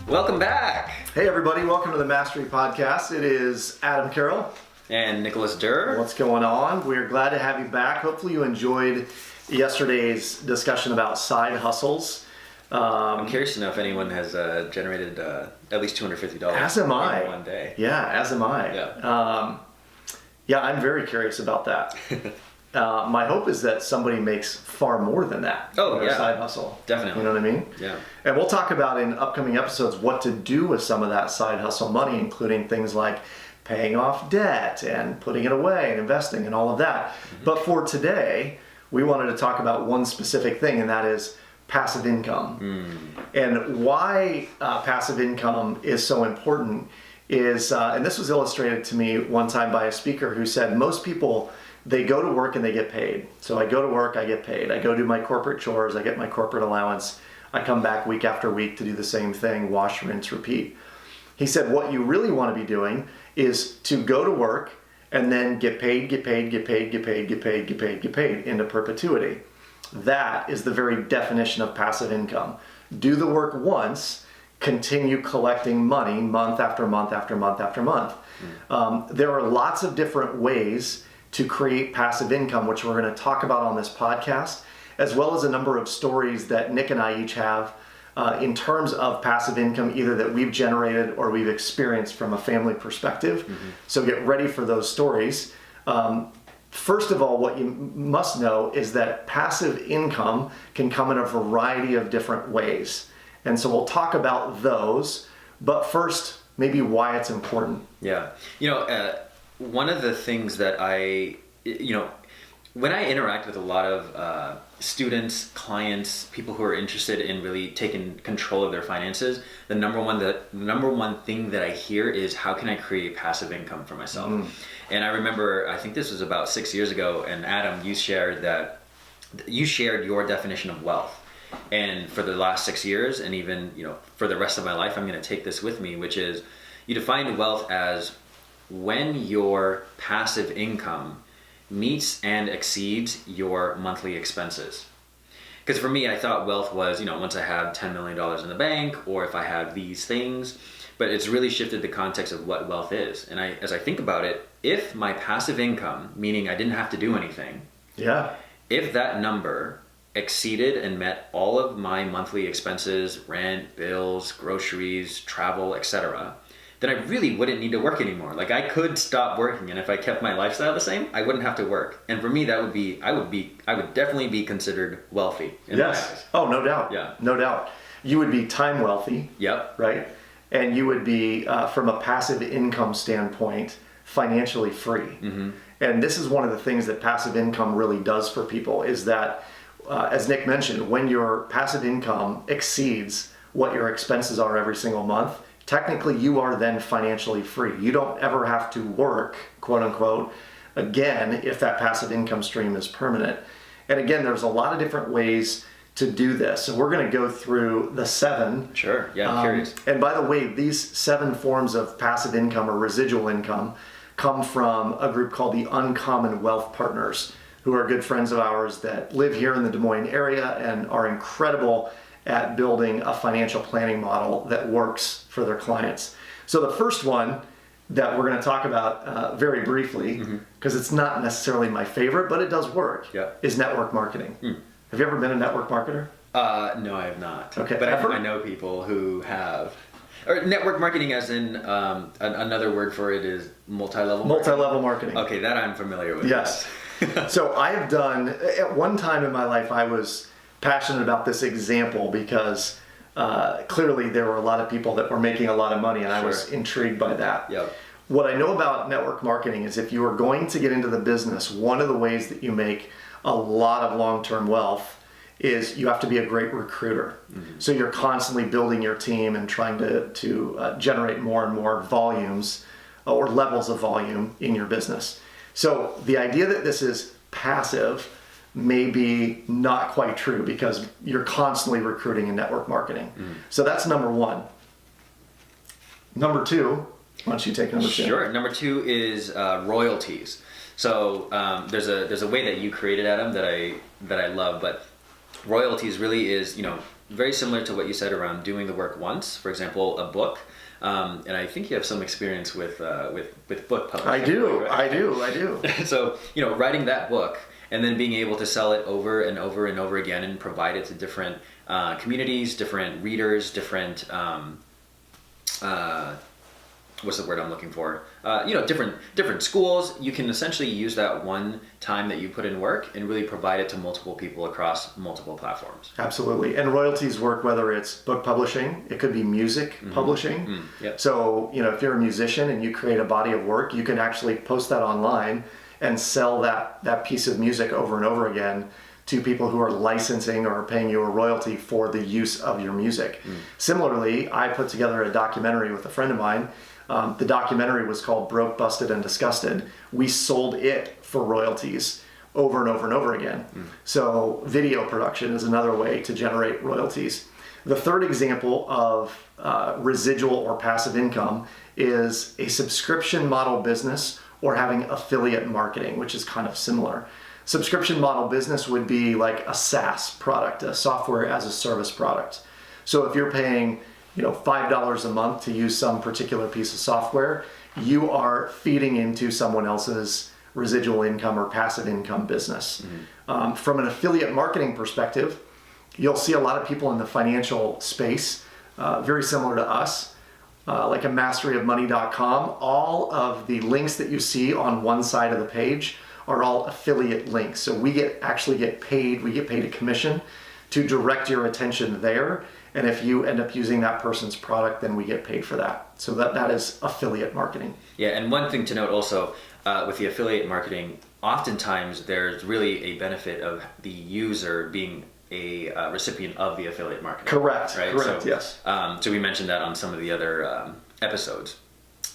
Welcome back. Hey everybody, welcome to the Mastery Podcast. It is Adam Carroll. And Nicholas Durr. What's going on? We're glad to have you back. Hopefully you enjoyed yesterday's discussion about side hustles. I'm curious to know if anyone has generated at least $250 as am I. in one day. Yeah, as am I. Yeah. I'm very curious about that. My hope is that somebody makes far more than that. Oh, yeah. Side hustle. Definitely. You know what I mean? Yeah. And we'll talk about in upcoming episodes what to do with some of that side hustle money, including things like paying off debt and putting it away and investing and all of that. Mm-hmm. But for today, we wanted to talk about one specific thing, and that is passive income. And why passive income is so important is, and this was illustrated to me one time by a speaker who said most people, they go to work and they get paid. So I go to work, I get paid. I go do my corporate chores, I get my corporate allowance. I come back week after week to do the same thing, wash, rinse, repeat. He said what you really want to be doing is to go to work and then get paid into perpetuity. That is the very definition of passive income. Do the work once, continue collecting money month after month after month after month. There are lots of different ways to create passive income, which we're going to talk about on this podcast, as well as a number of stories that Nick and I each have in terms of passive income, either that we've generated or we've experienced from a family perspective. So get ready for those stories. First of all, what you must know is that passive income can come in a variety of different ways. And so we'll talk about those, but first, maybe why it's important. Yeah. One of the things that when I interact with a lot of students, clients, people who are interested in really taking control of their finances, the number one thing that I hear is, how can I create passive income for myself? And I remember, I think this was about 6 years ago, and Adam, you shared your definition of wealth. And for the last 6 years, and even for the rest of my life, I'm going to take this with me, which is, you define wealth as when your passive income meets and exceeds your monthly expenses. Because for me, I thought wealth was, once I have $10 million in the bank, or if I have these things, but it's really shifted the context of what wealth is. And as I think about it, if my passive income, meaning I didn't have to do anything, if that number exceeded and met all of my monthly expenses, rent, bills, groceries, travel, etc., then I really wouldn't need to work anymore. Like, I could stop working, and if I kept my lifestyle the same, I wouldn't have to work. And for me, I would definitely be considered wealthy in my eyes. Oh, no doubt. Yeah. No doubt. You would be time wealthy. Yep. Right? And you would be, from a passive income standpoint, financially free. And this is one of the things that passive income really does for people, is that, as Nick mentioned, when your passive income exceeds what your expenses are every single month, technically you are then financially free. You don't ever have to work, quote unquote, again, if that passive income stream is permanent. And again, there's a lot of different ways to do this. So we're going to go through the 7. Sure, yeah, I'm curious. And by the way, these 7 forms of passive income or residual income come from a group called the Uncommon Wealth Partners, who are good friends of ours that live here in the Des Moines area and are incredible at building a financial planning model that works for their clients. So the first one that we're going to talk about very briefly, because it's not necessarily my favorite, but it does work, is network marketing. Have you ever been a network marketer? No, I have not. Okay. But I know people who have. Or network marketing, as in another word for it is multi-level marketing? Multi-level marketing. Okay, that I'm familiar with. Yes. So I have done, at one time in my life, I was passionate about this example because clearly there were a lot of people that were making a lot of money, and I was intrigued by that. Yep. What I know about network marketing is, if you are going to get into the business, one of the ways that you make a lot of long-term wealth is you have to be a great recruiter. So you're constantly building your team and trying to generate more and more volumes or levels of volume in your business. So the idea that this is passive may be not quite true, because you're constantly recruiting in network marketing. So that's number 1. Number 2, why don't you take number 2? Sure. Number 2 is royalties. So there's a way that you created, Adam, that I love. But royalties really is, very similar to what you said around doing the work once. For example, a book. And I think you have some experience with book publishing. I do. Right? I do. So writing that book and then being able to sell it over and over and over again and provide it to different communities, different readers, different what's the word I'm looking for? Different schools. You can essentially use that one time that you put in work and really provide it to multiple people across multiple platforms. Absolutely. And royalties work whether it's book publishing, it could be music publishing. Yep. So, if you're a musician and you create a body of work, you can actually post that online and sell that piece of music over and over again to people who are licensing or paying you a royalty for the use of your music. Similarly, I put together a documentary with a friend of mine. The documentary was called Broke, Busted, and Disgusted. We sold it for royalties over and over and over again. So video production is another way to generate royalties. The third example of residual or passive income is a subscription model business or having affiliate marketing, which is kind of similar. Subscription model business would be like a SaaS product, a software as a service product. So if you're paying $5 a month to use some particular piece of software, you are feeding into someone else's residual income or passive income business. From an affiliate marketing perspective, you'll see a lot of people in the financial space, very similar to us, like a masteryofmoney.com. All of the links that you see on one side of the page are all affiliate links. So we get paid a commission to direct your attention there. And if you end up using that person's product, then we get paid for that. So that is affiliate marketing. Yeah, and one thing to note also with the affiliate marketing, oftentimes there's really a benefit of the user being a recipient of the affiliate marketing. Correct. Right? Correct. So, yes. So we mentioned that on some of the other episodes.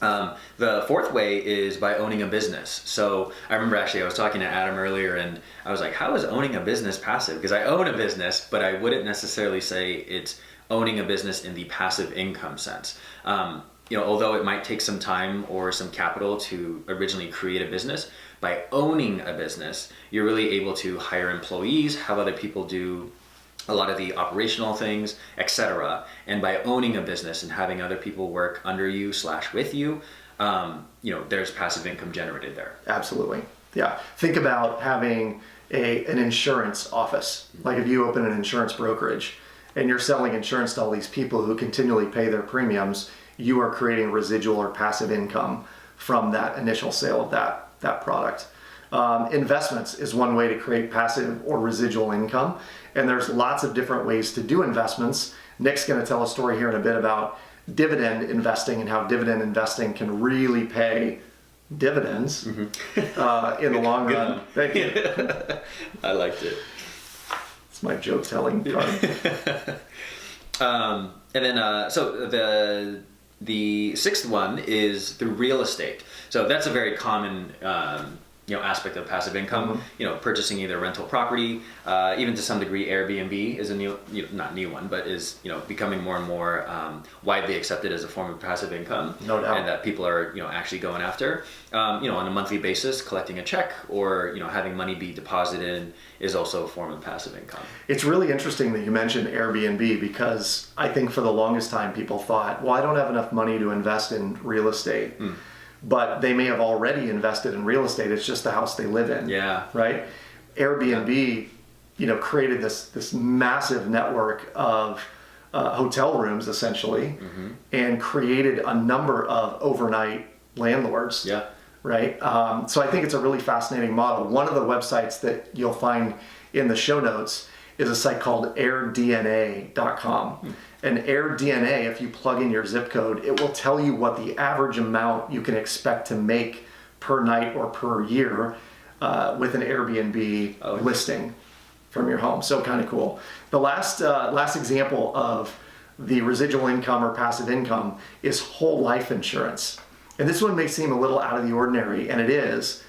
The fourth way is by owning a business. So I remember actually I was talking to Adam earlier and I was like, how is owning a business passive? Because I own a business, but I wouldn't necessarily say it's owning a business in the passive income sense. Although it might take some time or some capital to originally create a business, by owning a business, you're really able to hire employees, have other people do a lot of the operational things, etc. And by owning a business and having other people work under you / with you, there's passive income generated there. Absolutely. Yeah. Think about having an insurance office. Like if you open an insurance brokerage and you're selling insurance to all these people who continually pay their premiums, you are creating residual or passive income from that initial sale of that product. Investments is one way to create passive or residual income. And there's lots of different ways to do investments. Nick's going to tell a story here in a bit about dividend investing and how dividend investing can really pay dividends in the long run. Thank you. I liked it. It's my joke telling part. And then, so the sixth one is through real estate. So that's a very common aspect of passive income. Purchasing either rental property, even to some degree Airbnb is a not new one, but is becoming more and more widely accepted as a form of passive income. No doubt. And that people are actually going after. On a monthly basis, collecting a check or having money be deposited is also a form of passive income. It's really interesting that you mentioned Airbnb because I think for the longest time people thought, well, I don't have enough money to invest in real estate. But they may have already invested in real estate. It's just the house they live in. Yeah. Right? Airbnb, created this massive network of hotel rooms essentially, and created a number of overnight landlords. Yeah. Right? So I think it's a really fascinating model. One of the websites that you'll find in the show notes is a site called airdna.com. And AirDNA, if you plug in your zip code, it will tell you what the average amount you can expect to make per night or per year with an Airbnb listing from your home. So kind of cool. The last example of the residual income or passive income is whole life insurance. And this one may seem a little out of the ordinary, and it is.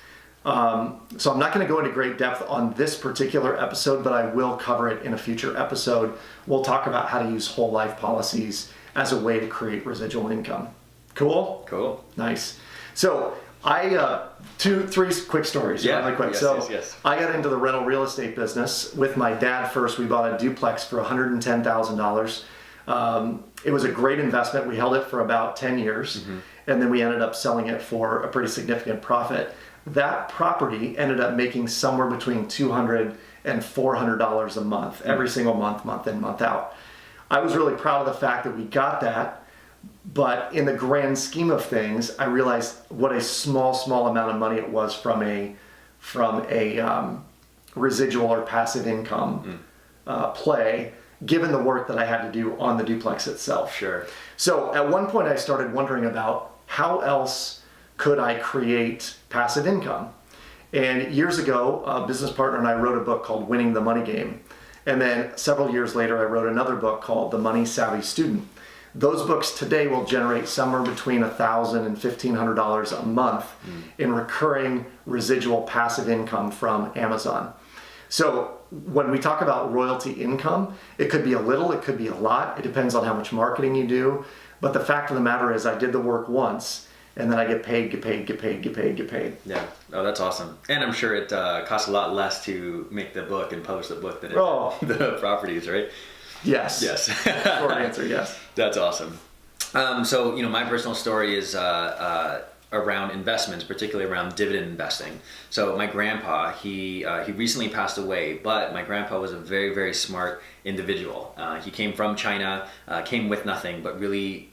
So I'm not going to go into great depth on this particular episode, but I will cover it in a future episode. We'll talk about how to use whole life policies as a way to create residual income. Cool? Cool. Nice. So Three quick stories. Yeah, Really quick. yes, So yes. I got into the rental real estate business with my dad first. We bought a duplex for $110,000. It was a great investment. We held it for about 10 years, and then we ended up selling it for a pretty significant profit. That property ended up making somewhere between $200 and $400 a month, every single month, month in, month out. I was really proud of the fact that we got that, but in the grand scheme of things, I realized what a small amount of money it was from a residual or passive income play, given the work that I had to do on the duplex itself. Sure. So at one point I started wondering about how else could I create passive income. And years ago, a business partner and I wrote a book called Winning the Money Game. And then several years later, I wrote another book called The Money Savvy Student. Those books today will generate somewhere between $1,000 and $1,500 a month in recurring residual passive income from Amazon. So when we talk about royalty income, it could be a little, it could be a lot. It depends on how much marketing you do. But the fact of the matter is I did the work once, and then I get paid. Yeah. Oh, that's awesome. And I'm sure it costs a lot less to make the book and publish the book than the properties, right? Yes. Yes. Short answer, yes. That's awesome. So, my personal story is around investments, particularly around dividend investing. So my grandpa, he recently passed away, but my grandpa was a very, very smart individual. He came from China, came with nothing, but really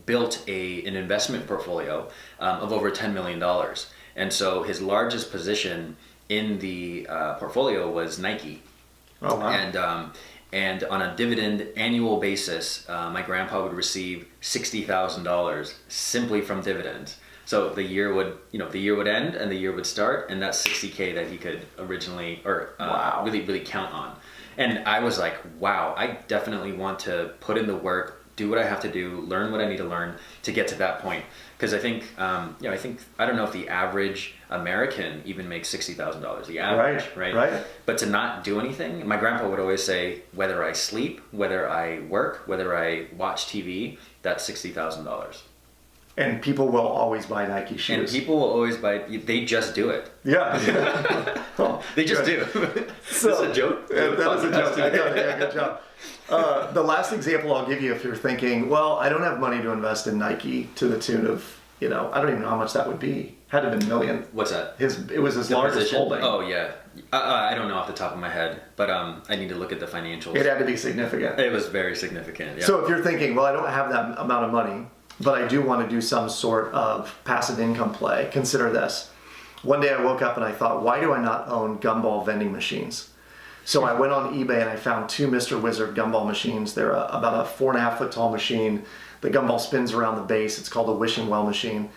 built an investment portfolio of over $10 million. And so his largest position in the portfolio was Nike. Oh, wow. And on a dividend annual basis, my grandpa would receive $60,000 simply from dividends. So the year would end and the year would start, and that's $60K that he could originally Wow. really count on. And I was like, wow, I definitely want to put in the work, do what I have to do, learn what I need to learn to get to that point. Because I think, I don't know if the average American even makes $60,000. The average, right? But to not do anything, my grandpa would always say, whether I sleep, whether I work, whether I watch TV, that's $60,000. And people will always buy Nike shoes. And people will always buy. They just do it. Yeah. Oh, they just good. do. So, is this a joke? Yeah, that was a joke. I got it. Yeah, good job. The last example I'll give you, if you're thinking, well, I don't have money to invest in Nike to the tune of, I don't even know how much that would be. Had to have been $1 million. What's that? It was his largest position? holding. Oh yeah. I don't know off the top of my head, but I need to look at the financials. It had to be significant. It was very significant. Yeah. So if you're thinking, well, I don't have that amount of money, but I do want to do some sort of passive income play, consider this. One day I woke up and I thought, why do I not own gumball vending machines? So I went on eBay and I found two Mr. Wizard gumball machines. They're about a 4.5 foot tall machine. The gumball spins around the base. It's called a wishing well machine.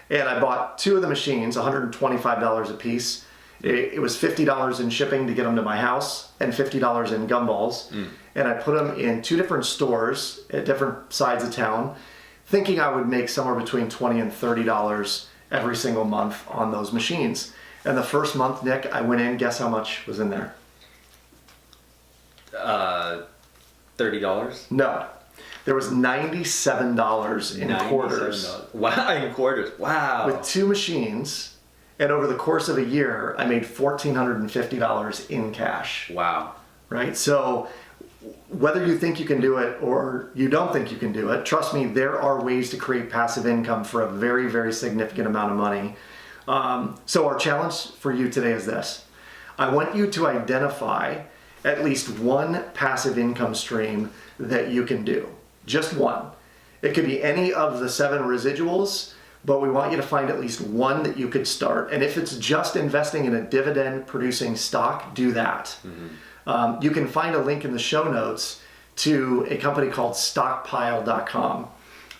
And I bought two of the machines, $125 a piece. It was $50 in shipping to get them to my house and $50 in gumballs. And I put them in two different stores at different sides of town, thinking I would make somewhere between $20 and $30 every single month on those machines. And the first month, Nick, I went in, guess how much was in there? $30? No. There was $97 in quarters. Wow, in quarters. Wow. With two machines, and over the course of a year, I made $1,450 in cash. Wow. Right? So whether you think you can do it or you don't think you can do it, trust me, there are ways to create passive income for a very, very significant amount of money. So our challenge for you today is this. I want you to identify at least one passive income stream that you can do. Just one. It could be any of the 7 residuals, but we want you to find at least one that you could start. And if it's just investing in a dividend producing stock, do that. You can find a link in the show notes to a company called stockpile.com.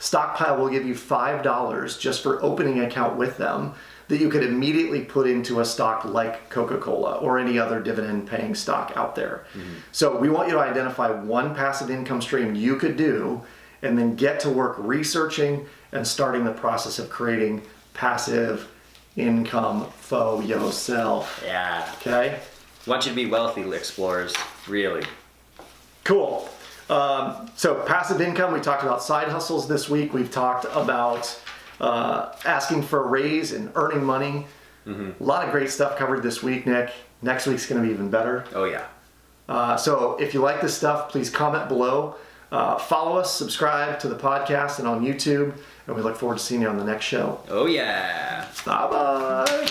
Stockpile will give you $5 just for opening an account with them that you could immediately put into a stock like Coca-Cola or any other dividend paying stock out there. So we want you to identify one passive income stream you could do and then get to work researching and starting the process of creating passive income for yourself. Yeah. Okay? Want you to be wealthy, explorers. Really. Cool. So passive income, we talked about side hustles this week. We've talked about asking for a raise and earning money. A lot of great stuff covered this week, Nick. Next week's going to be even better. Oh yeah. So if you like this stuff, please comment below. Follow us, subscribe to the podcast and on YouTube. And we look forward to seeing you on the next show. Oh yeah. Bye-bye.